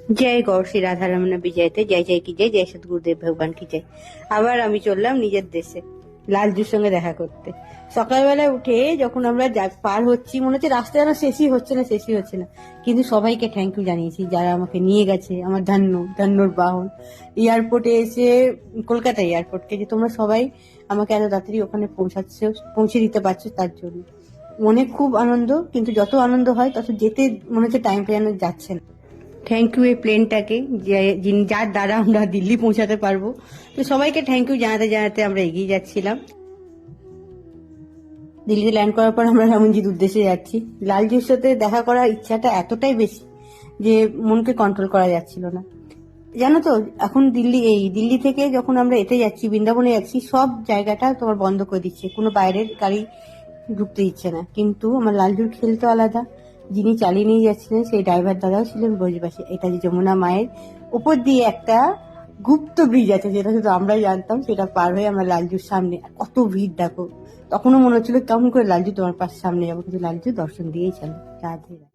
जय गौर श्री राधा रमन विजयते जय जय की जय सतगुरुदेव भगवान की जय। আবার আমি চললাম নিজের দেশে লালজুর সঙ্গে দেখা করতে। সকালবেলায় উঠে যখন আমরা পার হচ্ছি মনে হচ্ছে রাস্তা যেন শেষই হচ্ছে না, কিন্তু সবাইকে থ্যাংক ইউ জানিয়েছি যারা আমাকে নিয়ে গেছে, আমার ধন্যর বাহন। এয়ারপোর্টে এসে, কলকাতা এয়ারপোর্টকে, যে তোমরা সবাই আমাকে এত তাড়াতাড়ি ওখানে পৌঁছে দিতে পারছো তার জন্য মনে খুব আনন্দ। কিন্তু যত আনন্দ হয় তত যেতে মনে হচ্ছে টাইমটা যেন যাচ্ছে না। থ্যাংক ইউ এই প্লেনটাকে, যার দ্বারা আমরা দিল্লি পৌঁছাতে পারবো। তো সবাইকে থ্যাংক ইউ জানাতে জানাতে আমরা এগিয়ে যাচ্ছিলাম। দিল্লিতে ল্যান্ড করার পর আমরা রামনজির উদ্দেশ্যে যাচ্ছি। লালজির সাথে দেখা করার ইচ্ছাটা এতটাই বেশি যে মনকে কন্ট্রোল করা যাচ্ছিল না। জানো তো, এখন দিল্লি থেকে যখন আমরা এতে যাচ্ছি, বৃন্দাবনে যাচ্ছি, সব জায়গাটা তোমার বন্ধ করে দিচ্ছে, কোনো বাইরের গাড়ি ঢুকতে দিচ্ছে না। কিন্তু আমার লালজুর খেল তো আলাদা। যিনি চালিয়ে নিয়ে যাচ্ছিলেন সেই ড্রাইভার দাদাও ছিলেন ব্রজবাসী। এটা যে যমুনা মায়ের উপর দিয়ে একটা গুপ্ত ব্রিজ আছে, যেটা শুধু আমরাই জানতাম। সেটা পার হয়ে আমরা লালজুর সামনে, কত ভিড় দেখো। তখনও মনে হচ্ছিল কেমন করে লালজু তোমার পাশে সামনে যাবো, কিন্তু লালজু দর্শন দিয়েই চলো। রাধে রাধে।